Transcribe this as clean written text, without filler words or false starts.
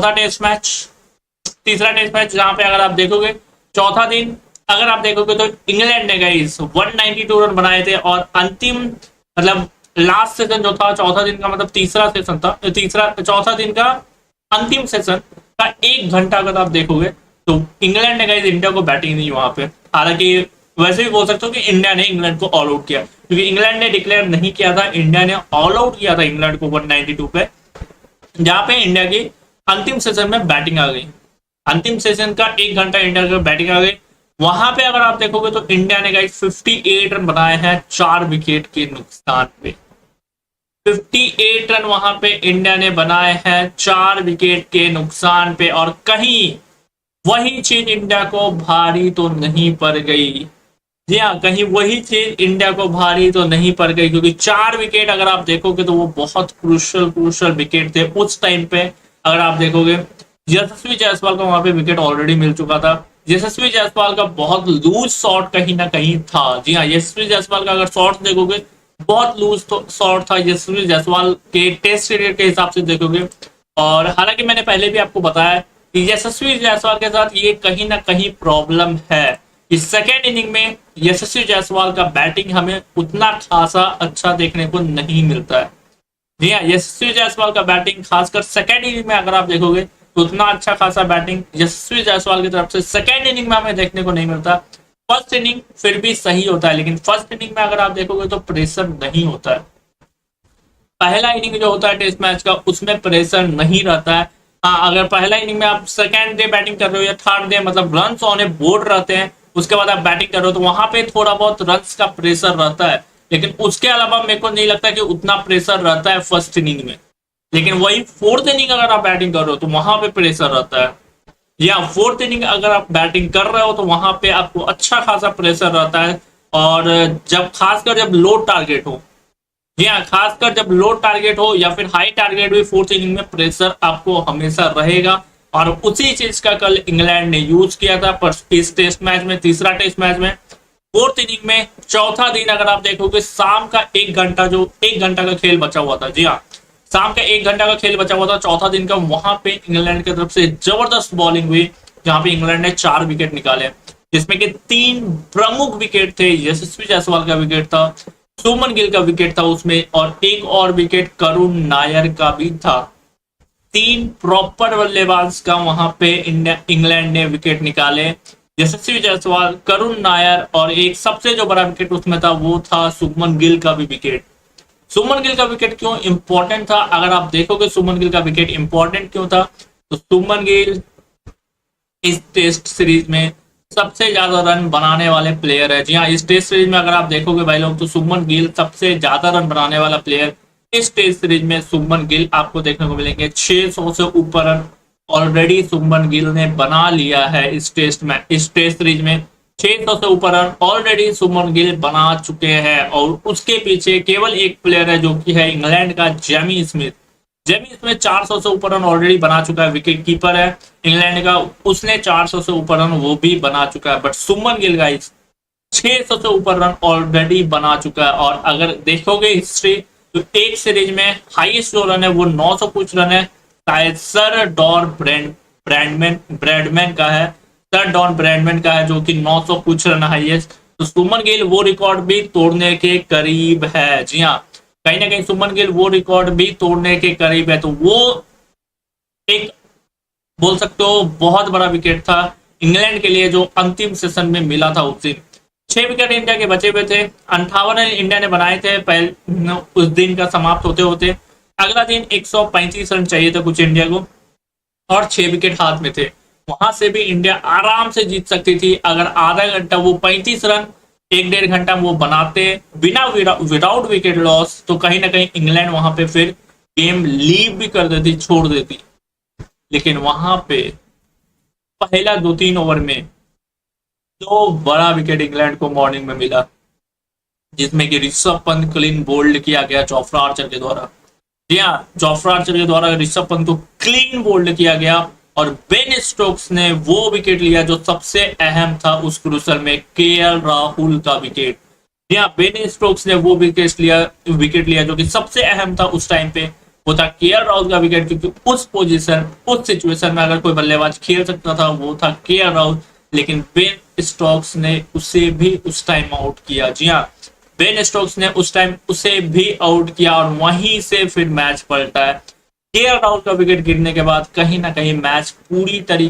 चौथा test match, तीसरा test match जहां पे अगर आप देखोगे चौथा दिन अगर आप देखोगे तो इंग्लैंड ने गाइस 192 रन बनाए थे और अंतिम मतलब लास्ट सेशन जो था चौथा दिन का मतलब तीसरा सेशन था, तीसरा चौथा दिन का अंतिम सेशन का 1 घंटा अगर आप देखोगे तो इंग्लैंड ने गाइस इंडिया को बैटिंग दी वहां पे। हालांकि वैसे भी बोल सकते हो कि इंडिया ने इंग्लैंड को ऑल आउट किया, क्योंकि इंग्लैंड ने डिक्लेयर नहीं किया था, इंडिया ने ऑल आउट किया था इंग्लैंड को 192 पे, जहां पे इंडिया की अंतिम सेशन में बैटिंग आ गई। अंतिम सेशन का 1 घंटा इंडिया की बैटिंग आ गई। वहां पे अगर आप देखोगे तो इंडिया ने गाइस 58 रन बनाए हैं 4 विकेट के नुकसान पे। 58 रन वहां पे इंडिया ने बनाए हैं 4 विकेट के नुकसान पे, और कहीं वही चीज इंडिया को भारी तो नहीं पड़ गई। जी हाँ, कहीं वही चीज इंडिया को भारी तो नहीं पड़ गई, क्योंकि 4 विकेट अगर आप देखोगे तो वो बहुत क्रूशल विकेट थे उस टाइम पे। अगर आप देखोगे यशस्वी जायसवाल का वहां पे विकेट ऑलरेडी मिल चुका था। यशस्वी जायसवाल का बहुत लूज शॉट कहीं ना कहीं था। जी हाँ, यशस्वी जायसवाल का अगर शॉट देखोगे बहुत लूज तो शॉट था यशस्वी जायसवाल के टेस्ट क्रिकेट के हिसाब से देखोगे। और हालांकि मैंने पहले भी आपको बताया कि यशस्वी जायसवाल के साथ ये कहीं ना कहीं प्रॉब्लम है। इस सेकेंड इनिंग में यशस्वी जायसवाल का बैटिंग हमें उतना खासा अच्छा देखने को नहीं मिलता है। जी हाँ, यशस्वी जायसवाल का बैटिंग खासकर सेकेंड इनिंग में अगर आप देखोगे तो उतना अच्छा खासा बैटिंग यशस्वी जायसवाल की तरफ से सेकेंड इनिंग में हमें देखने को नहीं मिलता। फर्स्ट इनिंग फिर भी सही होता है, लेकिन फर्स्ट इनिंग में अगर आप देखोगे तो प्रेशर नहीं होता है। पहला इनिंग जो होता है टेस्ट मैच का उसमें प्रेशर नहीं रहता है। हाँ, अगर पहला इनिंग में आप सेकेंड डे बैटिंग कर रहे हो या थर्ड डे मतलब रन ऑन ए बोर्ड रहते हैं, उसके बाद आप बैटिंग कर रहे हो तो वहां पे थोड़ा बहुत रन का प्रेशर रहता है, लेकिन उसके अलावा मेरे को नहीं लगता कि उतना प्रेशर रहता है फर्स्ट इनिंग में। लेकिन वही फोर्थ इनिंग अगर आप बैटिंग कर रहे हो तो वहां पे प्रेशर रहता है, या फोर्थ इनिंग अगर आप बैटिंग कर रहे हो तो वहां पे आपको अच्छा खासा प्रेशर रहता है। और जब खासकर जब लो टारगेट हो, जी हाँ, खासकर जब लो टारगेट हो या फिर हाई टारगेट भी फोर्थ इनिंग में प्रेशर आपको हमेशा रहेगा। और उसी चीज का कल इंग्लैंड ने यूज किया था पर इस टेस्ट मैच में, तीसरा टेस्ट मैच में फोर्थ इनिंग में। चौथा दिन अगर आप देखोगे शाम का 1 घंटा जो 1 घंटा का खेल बचा हुआ था, जी हाँ, शाम का 1 घंटा का खेल बचा हुआ था चौथा दिन का, वहां पे इंग्लैंड की तरफ से जबरदस्त बॉलिंग हुई, जहां पे इंग्लैंड ने 4 विकेट निकाले, जिसमें कि 3 प्रमुख विकेट थे। यशस्वी जायसवाल का विकेट था, सुमन गिल का विकेट था उसमें, और एक और विकेट करुण नायर का भी था। 3 प्रॉपर बल्लेबाज का वहां पे इंग्लैंड ने विकेट निकाले। यशस्वी जायसवाल, करुण नायर, और एक सबसे जो बड़ा विकेट उसमें था वो था सुमन गिल का भी विकेट। सुमन गिल का विकेट क्यों इंपॉर्टेंट था, अगर आप देखोगे सुमन गिल का विकेट इंपॉर्टेंट क्यों था, तो सुमन गिल इस टेस्ट सीरीज में सबसे ज्यादा रन बनाने वाले प्लेयर है। जी हाँ, इस टेस्ट सीरीज में अगर आप देखोगे भाई लोग तो सुमन गिल सबसे ज्यादा रन बनाने वाला प्लेयर इस टेस्ट सीरीज में सुमन गिल आपको देखने को मिलेंगे। 600 से ऊपर रन ऑलरेडी सुमन गिल ने बना लिया है इस टेस्ट सीरीज में। 600 से ऊपर रन ऑलरेडी सुमन गिल बना चुके हैं, और उसके पीछे केवल एक प्लेयर है जो कि है इंग्लैंड का जेमी स्मिथ। जेमी स्मिथ 400 से ऊपर रन ऑलरेडी बना चुका है, विकेट कीपर है इंग्लैंड का, उसने 400 से ऊपर रन वो भी बना चुका है। बट सुमन गिल गाइस 600 से ऊपर रन ऑलरेडी बना चुका है। और अगर देखोगे हिस्ट्री तो एक सीरीज में हाईएस्ट जो रन है वो 900 कुछ रन है, शायद सर डॉन ब्रैडमैन का है, सर डॉन ब्रैडमैन का है जो कि 900 कुछ रन हाईएस्ट। तो सुमन गिल वो रिकॉर्ड भी तोड़ने के करीब है। जी हाँ, कहीं ना कहीं सुमन गिल वो रिकॉर्ड भी तोड़ने के करीब है। तो वो एक बोल सकते हो बहुत बड़ा विकेट था इंग्लैंड के लिए जो अंतिम सेशन में मिला था उस दिन। 6 विकेट इंडिया के बचे हुए थे, 58 रन इंडिया ने बनाए थे पहले उस दिन का समाप्त होते होते। अगला दिन 135 रन चाहिए थे कुछ इंडिया को, और 6 विकेट हाथ में थे। वहां से भी इंडिया आराम से जीत सकती थी अगर आधा घंटा वो 35 रन 1-1.5 घंटा वो बनाते बिना विदाउट विकेट लॉस, तो कहीं ना कहीं इंग्लैंड वहां पे फिर गेम लीव भी कर देती, छोड़ देती। लेकिन वहां पे पहला 2-3 ओवर में 2 बड़ा विकेट इंग्लैंड को मॉर्निंग में मिला, जिसमें कि ऋषभ पंत क्लीन बोल्ड किया गया जोफ्रा आर्चर के द्वारा। जी हाँ, जोफ्रा आर्चर के द्वारा ऋषभ पंत को क्लीन बोल्ड किया गया, और बेन स्टोक्स ने वो विकेट लिया जो सबसे अहम था उस क्रूसल में, केएल राहुल का विकेट। जी हाँ, बेन स्टोक्स ने वो विकेट लिया जो कि सबसे अहम था उस टाइम पे। वो था केएल राहुल का विकेट, क्योंकि उस पोजीशन उस सिचुएशन में अगर कोई बल्लेबाज खेल सकता था वो था केएल राहुल, लेकिन बेन स्टोक्स ने उसे भी उस टाइम आउट किया। जी हाँ, बेन स्टोक्स ने उस टाइम उसे भी आउट किया और वहीं से फिर मैच पलटा है। केएल राहुल का विकेट गिरने के बाद कहीं ना कहीं मैच पूरी तरीके